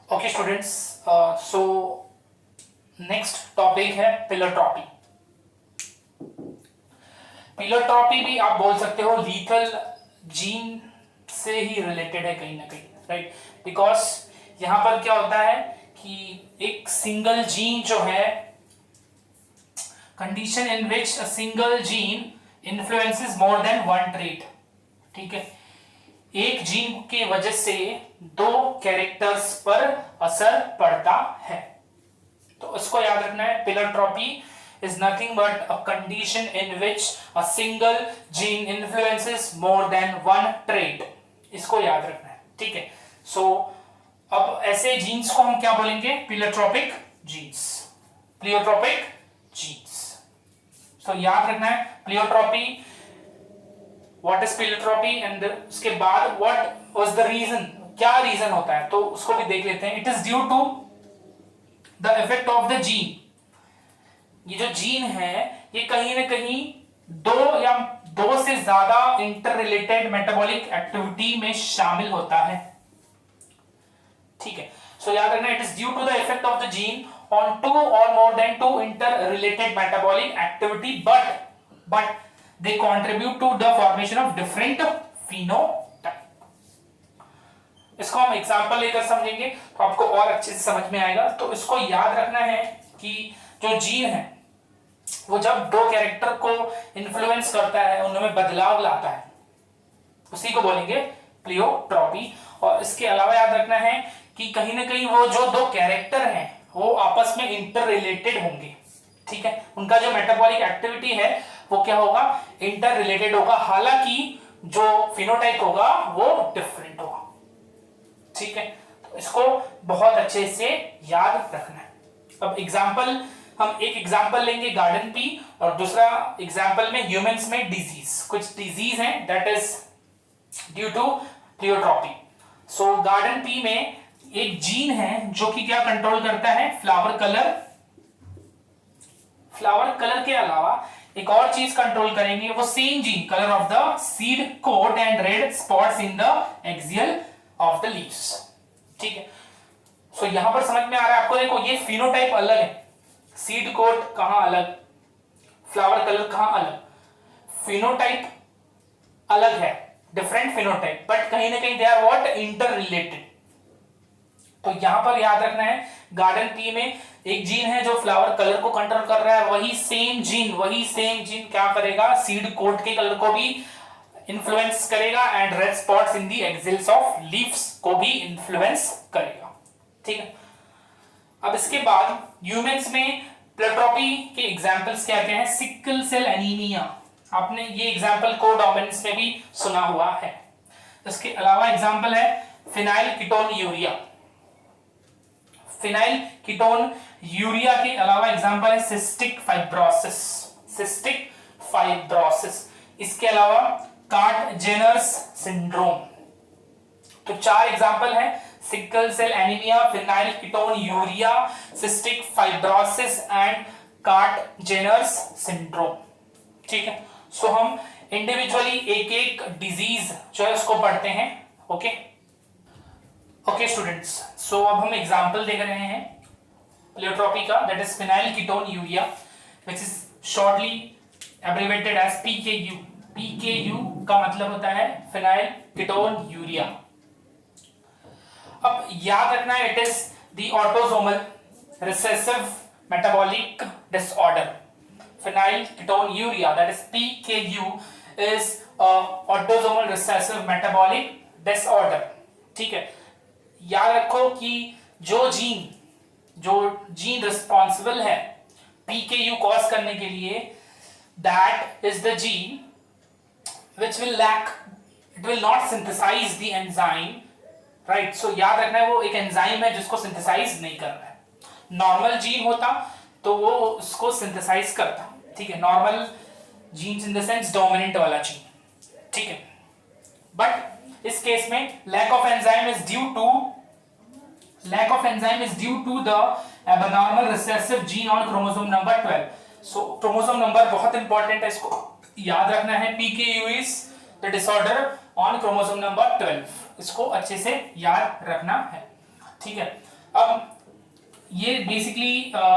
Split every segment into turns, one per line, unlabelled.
Okay students, so next topic है पिलोट्रॉपी। पिलोट्रॉपी भी आप बोल सकते हो लीथल जीन से ही रिलेटेड है कहीं ना कहीं, राइट? बिकॉज यहां पर क्या होता है कि एक सिंगल जीन जो है, condition in which a single gene influences more than one trait, ठीक है? एक जीन के वजह से दो कैरेक्टर्स पर असर पड़ता है, तो इसको याद रखना है। Pleiotropy is nothing but a condition in which a single gene influences more than one trait, इसको याद रखना है, ठीक है? सो अब ऐसे जीन्स को हम क्या बोलेंगे? Pleiotropic genes, pleiotropic genes. So याद रखना है pleiotropy, what is pleiotropy, and उसके बाद व्हाट वाज द रीजन, क्या रीजन होता है, तो उसको भी देख लेते हैं। It is due to the effect of the gene. ये जो जीन है ये कहीं ना कहीं दो या दो से ज्यादा इंटर रिलेटेड मेटाबॉलिक एक्टिविटी में शामिल होता है, ठीक है? सो याद रखना, it is due to the effect of the gene on two और more than two inter related metabolic activity, but they contribute to the formation of different phenotype। इसको हम एग्जांपल लेकर समझेंगे तो आपको और अच्छे से समझ में आएगा। तो इसको याद रखना है कि जो जीन है वो जब दो कैरेक्टर को इन्फ्लुएंस करता है, उनमें बदलाव लाता है, उसी को बोलेंगे प्लियोट्रॉपी। और इसके अलावा याद रखना है कि कहीं ना कहीं वो जो दो कैरेक्टर हैं वो आपस में इंटर रिलेटेड होंगे, ठीक है? उनका जो मेटाबॉलिक एक्टिविटी है वो क्या होगा? इंटर रिलेटेड होगा, हालांकि जो फिनोटाइप होगा वो डिफरेंट होगा, ठीक है? तो इसको बहुत अच्छे से याद रखना है। अब एग्जांपल, हम एक एग्जांपल लेंगे गार्डन पी, और दूसरा एग्जांपल में ह्यूमंस में डिजीज, कुछ डिजीज हैं that is due to pleiotropy. So garden pea में एक जीन है जो कि क्या कंट्रोल करता है? Flower colour. फ्लावर कलर के अलावा एक और चीज कंट्रोल करेंगे, वो same gene, colour of the seed coat and red spots in the axial of the leaves, ठीक है? सो यहां पर समझ में आ रहा है आपको? देखो ये फिनोटाइप अलग है, सीड कोट कहां अलग, फ्लावर कलर कहां अलग, फिनोटाइप अलग है, डिफरेंट फिनोटाइप, बट कहीं ना कहीं they are what? Interrelated. तो यहां पर याद रखना है गार्डन पी में एक जीन है जो फ्लावर कलर को कंट्रोल कर रहा है, वही सेम जीन क्या करेगा? सीड कोट के कलर को भी इन्फ्लुएंस करेगा and red spots in the exiles of leaves को भी इन्फ्लुएंस करेगा, ठीक है? अब इसके बाद ह्यूमंस में प्लियोट्रॉपी के एग्जांपल्स क्या क्या हैं? सिकल सेल एनीमिया, आपने ये एग्जांपल कोडोमिनेंस में भी सुना हुआ है। इसके अलावा एग्जांपल है phenyl ketone urea. Phenyl ketone urea के अलावा एग्जांपल है सिस्टिक फाइब्रोसिस। इसके अलावा कार्ट जेनर्स सिंड्रोम। तो चार एग्जांपल है, sickle cell anaemia, phenylketonuria, cystic fibrosis and Kartagener's syndrome, ठीक है? सो हम इंडिविजुअली एक एक डिजीज जो है उसको पढ़ते हैं, ओके? ओके स्टूडेंट्स, सो अब हम एग्जांपल देख रहे हैं प्लियोट्रॉपी का, that is phenylketonuria, which is shortly abbreviated as P K U. P K U का मतलब होता है फिनाइल कीटोन यूरिया। अब याद रखना है, it is the autosomal recessive metabolic disorder. Phenyl ketone urea that is PKU is a autosomal recessive metabolic disorder, ठीक है? याद रखो कि जो जीन रिस्पॉन्सिबल है पीकेयू कॉज करने के लिए, that is the gene which will lack, it will not synthesize the enzyme, right? So याद रखना है वो एक एंजाइम है जिसको सिंथेसाइज नहीं कर रहा है। नॉर्मल जीन होता तो वो उसको सिंथेसाइज करता, ठीक है? Normal genes in the sense dominant वाला जीन, ठीक है? बट इस केस में lack of enzyme is due to the abnormal recessive gene on chromosome number 12. So chromosome number बहुत इंपॉर्टेंट है, इसको याद रखना है। PKU is the disorder on chromosome number 12, इसको अच्छे से याद रखना है, ठीक है? अब ये बेसिकली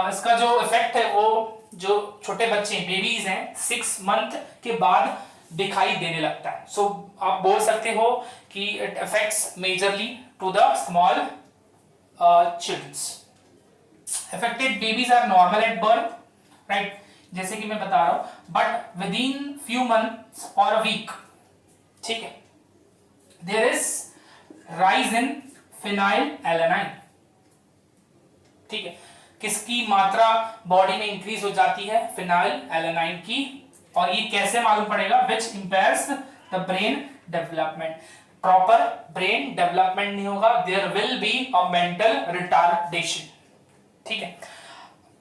इसका जो इफेक्ट है वो जो छोटे बच्चे बेबीज हैं 6 मंथ के बाद दिखाई देने लगता है। सो आप बोल सकते हो कि it affects majorly to the small childrens. Affected babies are normal at birth, right, जैसे कि मैं बता रहा हूं, but within few months और अ वीक, ठीक है, there is rise in phenylalanine, ठीक है, किसकी मात्रा बॉडी में इंक्रीज हो जाती है, फिनाइल एलेनाइन की। और ये कैसे मालूम पड़ेगा, which impairs the brain development, proper brain development नहीं होगा, there will be a mental retardation, ठीक है,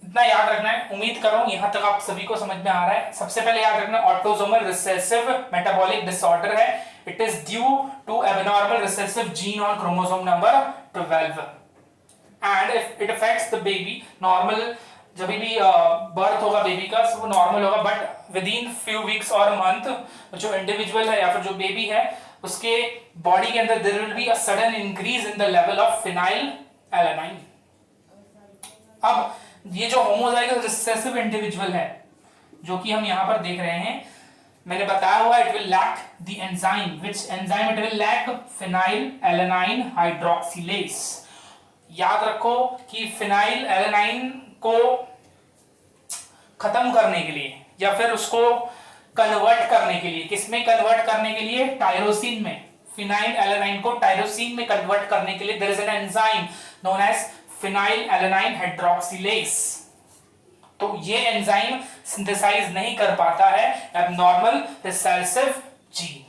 इतना याद रखना है। उम्मीद करूं यहां तक आप सभी को समझ में आ रहा है। सबसे पहले याद रखना ऑटोसोमल रिसेसिव मेटाबॉलिक डिसऑर्डर है, it is due to abnormal recessive gene on chromosome number 12 and if it affects the baby normal, जब भी बर्थ होगा बेबी का वो नॉर्मल होगा, but within few weeks और मंथ जो इंडिविजुअल है या फिर जो बेबी है उसके बॉडी के अंदर there will be a sudden increase in the level of phenylalanine. अब ये जो होमोजाइगस रिसेसिव इंडिविजुअल है जो कि हम यहां पर देख रहे हैं, मैंने बताया हुआ it will lack the enzyme, which enzyme it will lack, phenylalanine hydroxylase. याद रखो कि फिनाइल एलेनाइन को खत्म करने के लिए या फिर उसको कन्वर्ट करने के लिए, किसमें कन्वर्ट करने के लिए, टायरोसिन में, फिनाइल एलेनाइन को टायरोसिन में कन्वर्ट करने के लिए there is an enzyme known as phenylalanine hydroxylase. तो ये एंजाइम सिंथेसाइज नहीं कर पाता है एबनॉर्मल रिसेसिव जीन।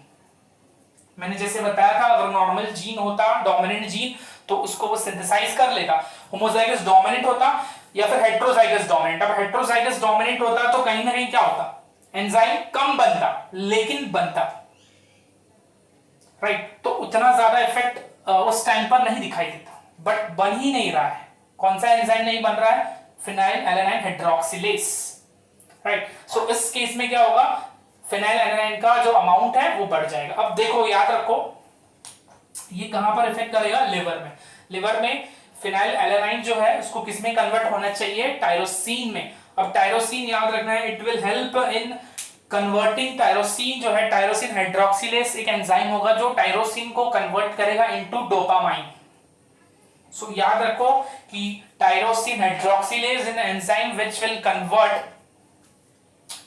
मैंने जैसे बताया था अगर नॉर्मल जीन होता, डोमिनेंट जीन, तो उसको वो सिंथेसाइज कर लेगा। होमोजाइगस डोमिनेंट होता या फिर हेट्रोजाइगस डोमिनेंट। अब हेट्रोजाइगस डोमिनेंट होता तो कहीं ना कहीं क्या होता, एंजाइम कम बनता लेकिन बनता, राइट, तो उतना ज्यादा इफेक्ट उस टाइम पर नहीं दिखाई देता, बट बन ही नहीं रहा है। कौन सा एंजाइम नहीं बन रहा है, फिनाइल एलेनाइन हाइड्रोक्सिलेज, राइट। सो इस केस में क्या होगा, फिनाइल एलेनाइन का जो अमाउंट है वो बढ़ जाएगा। अब देखो याद रखो ये कहां पर इफेक्ट करेगा, लिवर में। लिवर में फिनाइल एलेनाइन जो है उसको किस में कन्वर्ट होना चाहिए, टायरोसिन में। अब टायरोसिन याद रखना है, it will help in converting tyrosine, जो है टायरोसिन हाइड्रोक्सिलेज एक एंजाइम होगा जो टायरोसिन को कन्वर्ट करेगा इनटू डोपामाइन। सो याद रखो कि tyrosine hydroxylase is an enzyme which will convert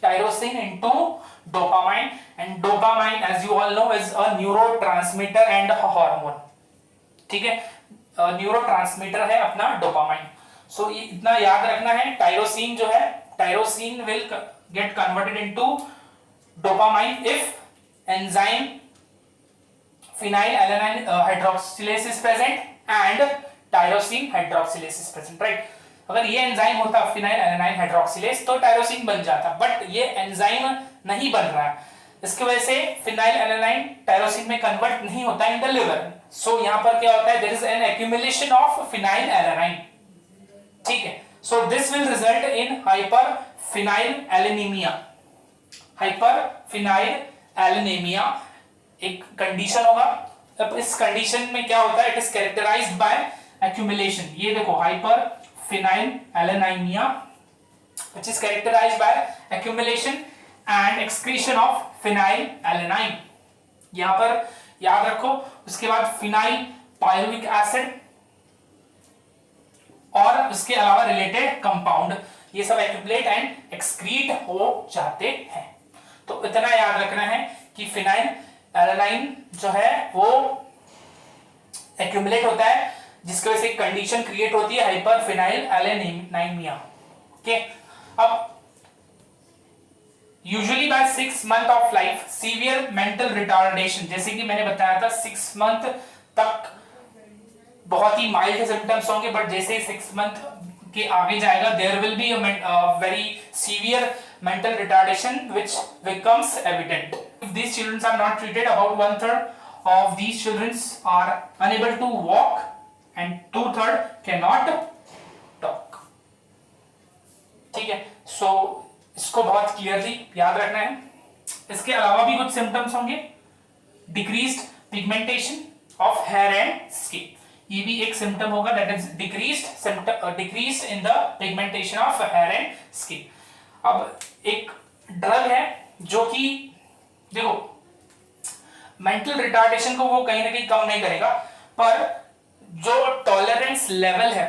tyrosine into dopamine, and dopamine as you all know is a neurotransmitter and a hormone, ठीक है, न्यूरोट्रांसमीटर है अपना डोपामाइन। सो ये इतना याद रखना है, टायरोसिन जो है, tyrosine will get converted into dopamine if enzyme phenyl alanine hydroxylase is present and tyrosine hydroxylase is present, right. अगर ये एंजाइम होता फिनाइल एलेनाइन हाइड्रोक्सिलेज तो टायरोसिन बन जाता, बट ये एंजाइम नहीं बन रहा है, इसकी वजह से फिनाइल एलेनाइन टायरोसिन में कन्वर्ट नहीं होता इन द लिवर। सो यहां पर क्या होता है, there is an accumulation of phenylalanine, ठीक है। So this will result in hyperphenylalaninemia. Hyperphenylalaninemia एक कंडीशन होगा। अब इस कंडीशन में क्या होता है, it is characterized by accumulation. ये देखो hyperphenylalaninemia which is characterized by accumulation and excretion of phenylalanine। यहां पर याद रखो, उसके बाद फिनाइल पायरुविक एसिड और उसके अलावा रिलेटेड कंपाउंड, ये सब एक्यूमुलेट एंड एक्सक्रीट हो जाते हैं। तो इतना याद रखना है कि फिनाइल एलानाइन जो है वो एक्यूमुलेट होता है, जिसकी वजह से कंडीशन क्रिएट होती है हाइपर फिनाइल एलिनीमिया, ओके। अब usually by 6 month of life severe mental retardation, जैसे कि मैंने बताया था 6 मंथ तक बहुत ही माइल्ड सिम्टम्स होंगे, बट जैसे 6 मंथ के आगे जाएगा there will be a very severe mental retardation which becomes evident if these children are not treated. About 1/3 of these children are unable to walk and 2/3 cannot talk, ठीक है। सो इसको बहुत clearly याद रखना है। इसके अलावा भी कुछ सिम्टम्स होंगे, decreased pigmentation of hair and skin, ये भी एक सिम्टम होगा, that is decreased in the pigmentation of hair and skin. अब एक ड्रग है जो कि देखो मेंटल रिटार्डेशन को वो कहीं ना कहीं कम नहीं करेगा, पर जो टॉलरेंस लेवल है,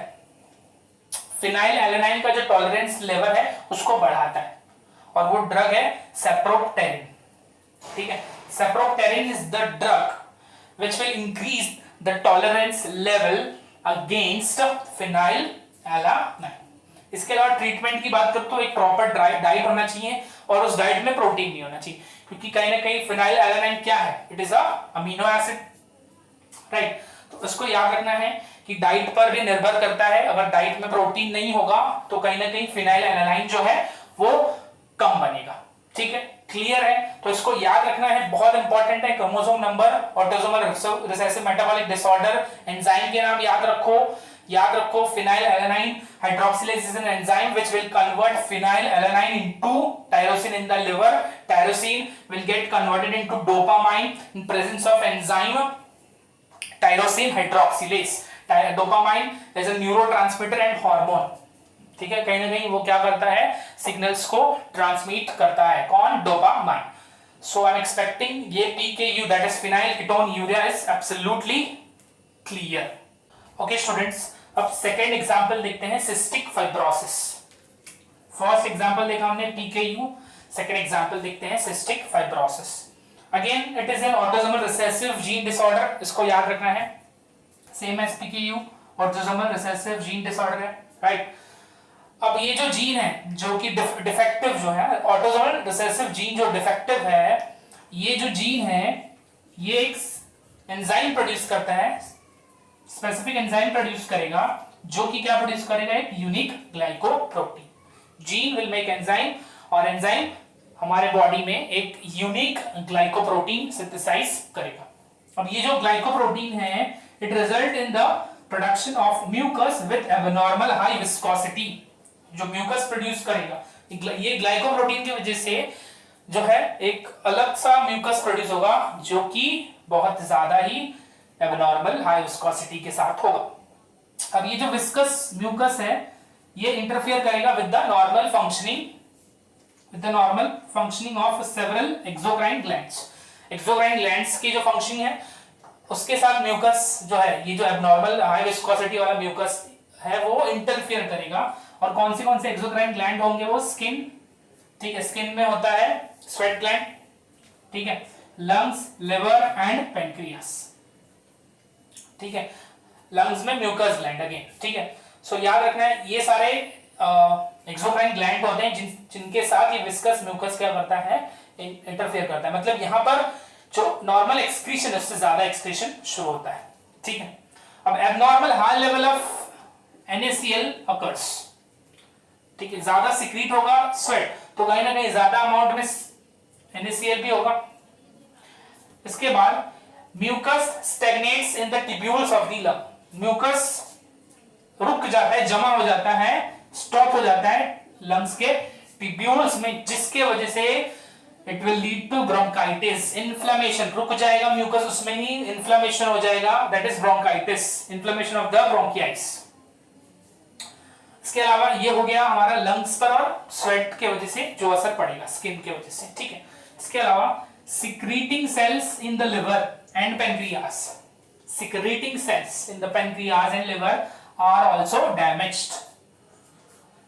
फिनाइल एलेनाइन का जो टॉलरेंस लेवल है उसको बढ़ाता है, और वो ड्रग है सेप्रोप्टेरिन। ठीक है, sapropterin is the drug which will increase the tolerance level against phenyl alanine। इसके अलावा ट्रीटमेंट की बात करें तो एक प्रॉपर डाइट होना चाहिए, और उस डाइट में प्रोटीन नहीं होना चाहिए, क्योंकि कहीं ना कहीं फिनाइल एलानाइन क्या है, it is a amino acid, right. तो उसको याद रखना है कि डाइट पर भी निर्भर करता है, अगर डाइट में प्रोटीन नहीं होगा तो कहीं ना कहीं फिनाइल एलानाइन जो है वो कम बनेगा। ठीक है, क्लियर है? तो इसको याद रखना है, बहुत इंपॉर्टेंट है। Chromosome number, autosomal recessive metabolic disorder, enzyme के नाम याद रखो phenyl alanine hydroxylase is an enzyme which will convert phenyl alanine into tyrosine in the liver. Tyrosine will get converted into dopamine in presence of enzyme tyrosine hydroxylase. Dopamine is a neurotransmitter and hormone. ठीक है, कहीं ना कहीं वो क्या करता है, signals को ट्रांसमिट करता है, कौन, dopamine. So I am expecting ये PKU that is phenyl ketone urea is absolutely clear. Okay students, अब सेकेंड एग्जांपल देखते हैं, सिस्टिक फाइब्रोसिस। फर्स्ट एग्जांपल देखा हमने PKU, सेकेंड एग्जांपल देखते हैं cystic fibrosis. Again it is an autosomal recessive gene disorder, इसको याद रखना है, same as PKU, autosomal recessive gene disorder है, राइट। अब ये जो जीन है जो कि डिफेक्टिव जो है, ऑटोसोमल रिसेसिव जीन जो डिफेक्टिव है, ये जो जीन है ये एक एंजाइम प्रोड्यूस करता है, स्पेसिफिक एंजाइम प्रोड्यूस करेगा, जो कि क्या प्रोड्यूस करेगा, एक unique glycoprotein. Gene will make enzyme, और एंजाइम हमारे बॉडी में एक यूनिक ग्लाइकोप्रोटीन सिंथेसाइज करेगा। अब ये जो ग्लाइकोप्रोटीन है, it result in the production of mucus with abnormal high viscosity. जो म्यूकस प्रोड्यूस करेगा, ये ग्लाइकोप्रोटीन की वजह से जो है एक अलग सा म्यूकस प्रोड्यूस होगा, जो कि बहुत ज्यादा ही एबनॉर्मल हाई विस्कोसिटी के साथ होगा। अब ये जो विस्कस म्यूकस है, ये इंटरफियर करेगा with the normal functioning of several exocrine glands. Exocrine glands की जो फंक्शनिंग है उसके साथ म्यूकस जो है, ये जो एबनॉर्मल हाई विस्कोसिटी वाला म्यूकस है, वो इंटरफियर करेगा। और कौन से एक्सोक्राइन ग्लैंड होंगे, वो स्किन, ठीक है, स्किन में होता है स्वेट ग्लैंड, ठीक है, लंग्स, लिवर एंड पेनक्रियास, ठीक है, लंग्स में म्यूकस ग्लैंड अगेन, ठीक है। सो याद रखना है ये सारे एक्सोक्राइन ग्लैंड होते हैं जिनके साथ ये विस्कस म्यूकस क्या करता है, इंटरफेयर करता है। मतलब यहां पर जो नॉर्मल एक्सक्रीशन है उससे ज्यादा एक्सक्रीशन शुरू होता है, ठीक है। अब abnormal high level of NaCl occurs, ठीक है, ज्यादा सिक्रीट होगा स्वेट, तो कहीं ना कहीं ज्यादा अमाउंट में NaCl भी होगा। इसके बाद mucus stagnates in the tubules of the lung. Mucus रुक जाता है, जमा हो जाता है, स्टॉप हो जाता है लंग्स के टिब्यूल्स में, जिसके वजह से it will lead to bronchitis, inflammation. रुक जाएगा म्यूकस, उसमें ही इन्फ्लेमेशन हो जाएगा, that is bronchitis, inflammation of the bronchioles. इसके अलावा ये हो गया हमारा लंग्स पर और स्वेट के वजह से जो असर पड़ेगा स्किन के वजह से, ठीक है। इसके अलावा secreting cells in the liver and pancreas, secreting cells in the pancreas and liver are also damaged,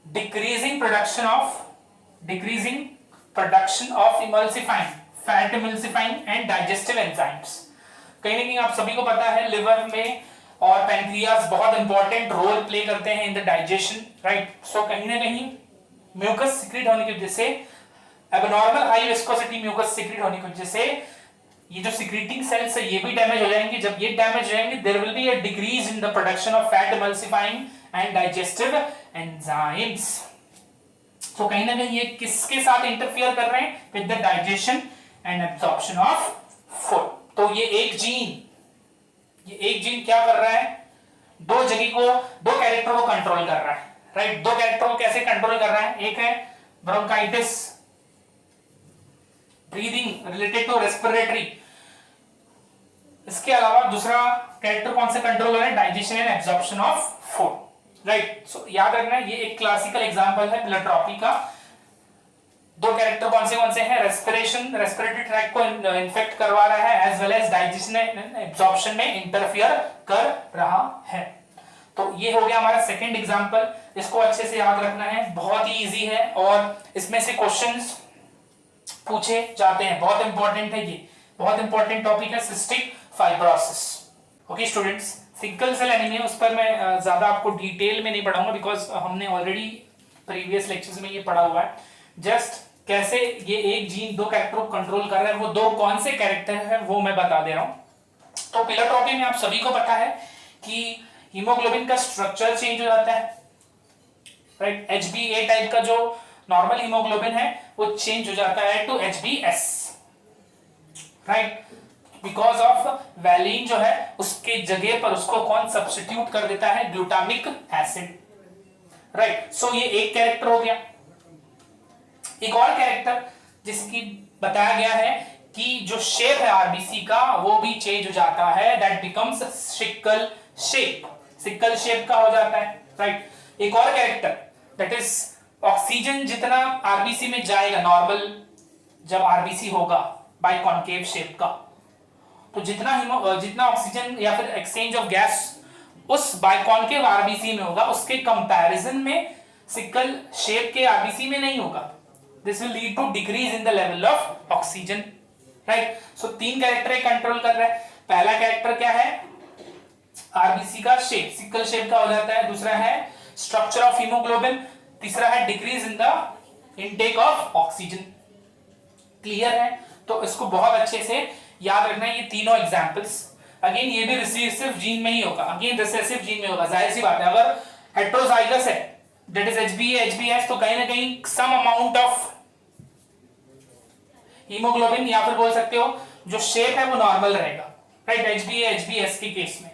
decreasing production of emulsifying, fat emulsifying and digestive enzymes. कहीं ना कहीं आप सभी को पता है लिवर में और पेनक्रियास बहुत इंपॉर्टेंट रोल प्ले करते हैं इन ड डाइजेशन, राइट। सो कहीं ना कहीं म्यूकस सिक्रीट होने की वजह से, abnormal high viscosity mucus secrete होने की वजह से ये जो सिक्रीटिंग सेल्स है ये भी डैमेज हो जाएंगे। जब ये डैमेज हो जाएंगे, there will be a decrease in the production of fat emulsifying and digestive enzymes. तो कहीं ना कहीं ये किसके साथ इंटरफियर कर रहे हैं, with the digestion and absorption of food. तो ये एक जीन क्या कर रहा है, दो कैरेक्टर को कंट्रोल कर रहा है, राइट। दो कैरेक्टर को कैसे कंट्रोल कर रहा है, एक है bronchitis, breathing related to respiratory, इसके अलावा दूसरा कैरेक्टर कौन सा कंट्रोल हो रहा है, digestion and absorption of food, right. So याद रखना ये एक क्लासिकल एग्जांपल है प्लेट्रोपी का। दो कैरेक्टर कौन से हैं, रेस्पिरेशन, रेस्पिरेटरी ट्रैक्ट को इन्फेक्ट करवा रहा है, as well as digestion and absorption में इंटरफियर कर रहा है। तो ये हो गया हमारा सेकंड एग्जांपल, इसको अच्छे से याद रखना है, बहुत ही इजी है और इसमें से क्वेश्चंस पूछे जाते हैं, बहुत इंपॉर्टेंट है, ये बहुत इंपॉर्टेंट टॉपिक है cystic fibrosis. Okay students, sickle cell anaemia उस पर मैं ज्यादा आपको डिटेल में नहीं पढ़ाऊंगा बिकॉज हमने ऑलरेडी प्रीवियस लेक्चर्स में ये पढ़ा हुआ है। जस्ट कैसे ये एक जीन दो कैरेक्टर को कंट्रोल कर रहा है, वो दो कौन से कैरेक्टर है वो मैं बता दे रहा हूं। तो प्लेट्रोपी में आप सभी को पता है कि हीमोग्लोबिन का स्ट्रक्चर चेंज हो जाता है, राइट। HbA टाइप का जो नॉर्मल हीमोग्लोबिन है वो चेंज हो जाता है to HbS, right, because of valine जो है उसके जगह पर उसको कौन सब्स्टिट्यूट कर देता है, ग्लूटामिक एसिड, राइट। सो ये एक कैरेक्टर हो गया। एक और कैरेक्टर जिसकी बताया गया है कि जो शेप है आरबीसी का वो भी चेंज हो जाता है, that becomes sickle shape, sickle shape का हो जाता है, राइट। एक और कैरेक्टर दैट इज ऑक्सीजन जितना आरबीसी में जाएगा, नॉर्मल जब आरबीसी होगा बाय कॉन्केव शेप का, तो जितना ऑक्सीजन या फिर एक्सचेंज ऑफ गैस उस बाइकॉन्केव आरबीसी में होगा उसके कंपैरिजन में सिकल शेप के आरबीसी में नहीं होगा। This will lead to decrease in the level of oxygen, right. So तीन कैरेक्टर कंट्रोल कर रहा है। पहला कैरेक्टर क्या है, आरबीसी का शेप, सिकल शेप का हो जाता है। दूसरा है स्ट्रक्चर ऑफ हीमोग्लोबिन। तीसरा है decrease in the intake of oxygen. Clear है? तो इसको बहुत अच्छे से याद रखना है ये तीनों एग्जांपल्स। अगेन ये भी रिसेसिव जीन में ही होगा, अगेन रिसेसिव जीन में होगा, जाहिर सी बात है। अगर हेटेरोजाइगस है दैट इज HbA HbS, तो कहीं ना कहीं सम अमाउंट ऑफ हीमोग्लोबिन या फिर बोल सकते हो जो शेप है वो नॉर्मल रहेगा, राइट, HbA HbS के केस में।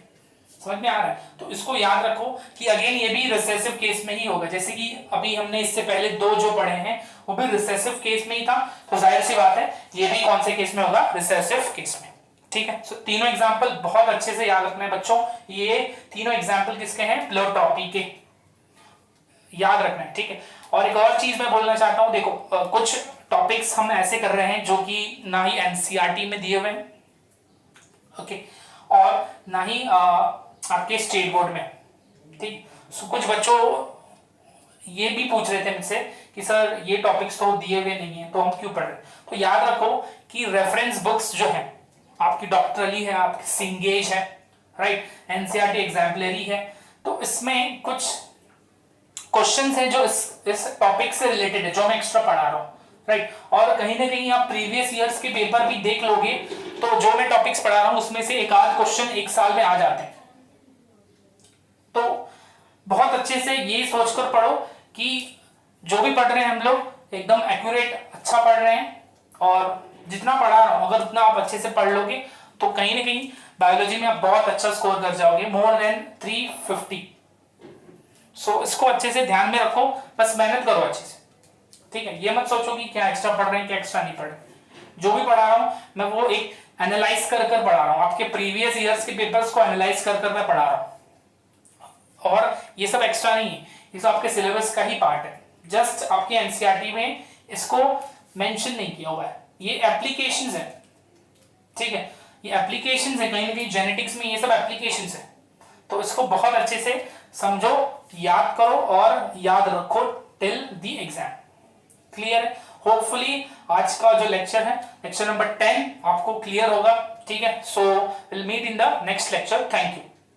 समझ में आ रहा है? तो इसको याद रखो कि अगेन ये भी रिसेसिव केस में ही होगा, जैसे कि अभी हमने इससे पहले दो जो पढ़े हैं वो भी रिसेसिव केस में ही था, तो जाहिर सी बात है ये भी कौन से केस में होगा, रिसेसिव केस में। ठीक है, सो तीनों एग्जांपल बहुत अच्छे से याद रखना है बच्चों। ये तीनों एग्जांपल किसके हैं, प्लेट्रोपी के, याद रखना है। ठीक है, और एक और चीज मैं बोलना चाहता हूं, देखो कुछ टॉपिक्स हम ऐसे कर रहे हैं जो कि ना ही एनसीईआरटी में दिए हुए हैं, ओके, और ना ही आपके स्टेट बोर्ड में। ठीक, सो कुछ बच्चों ये भी पूछ रहे थे मुझसे कि सर ये टॉपिक्स तो दिए हुए नहीं है तो हम क्यों पढ़ रहे हैं। तो याद रखो कि रेफरेंस बुक्स जो है आपकी डॉक्टरली है, आपकी सिंगेज है, राइट, एनसीईआरटी एग्जाम्पलरी है, तो इसमें कुछ क्वेश्चंस हैं जो इस टॉपिक से रिलेटेड है जो मैं एक्स्ट्रा पढ़ा रहा हूं, राइट। और कहीं ना कहीं आप प्रीवियस ईयर्स के पेपर भी देख लोगे तो जो मैं टॉपिक्स पढ़ा रहा हूं उसमें से एक आध क्वेश्चन एक साल में आ जाते हैं। तो बहुत अच्छे से ये सोचकर पढ़ो कि जो भी पढ़ रहे हैं हम लोग एकदम एक्यूरेट अच्छा पढ़ रहे हैं, और जितना पढ़ा रहा हूं अगर उतना आप अच्छे से पढ़ लोगे तो कहीं ना कहीं बायोलॉजी में आप बहुत अच्छा स्कोर कर जाओगे, मोर देन 350। सो इसको अच्छे से ध्यान में रखो, बस मेहनत करो अच्छे से। ठीक है, ये मत सोचो कि क्या एक्स्ट्रा पढ़ रहे हैं क्या एक्स्ट्रा नहीं पढ़ रहे। जो भी पढ़ा रहा हूं मैं वो एक एनालाइज कर पढ़ा रहा हूं, आपके प्रीवियस ईयर्स के पेपर्स को एनालाइज कर मैं पढ़ा रहा हूं, और ये सब एक्स्ट्रा नहीं है, ये सब आपके सिलेबस का ही पार्ट है। जस्ट आपके एनसीईआरटी में इसको मेंशन नहीं किया हुआ है, ये एप्लीकेशंस है। ठीक है, ये एप्लीकेशंस है, कहीं ना कहीं जेनेटिक्स में ये सब एप्लीकेशंस है, तो इसको बहुत अच्छे से समझो, याद करो और याद रखो टिल द एग्जाम। क्लियर है? होपफुली आज का जो लेक्चर है, लेक्चर नंबर 10 आपको क्लियर होगा। ठीक है, so will meet in the next lecture. Thank you.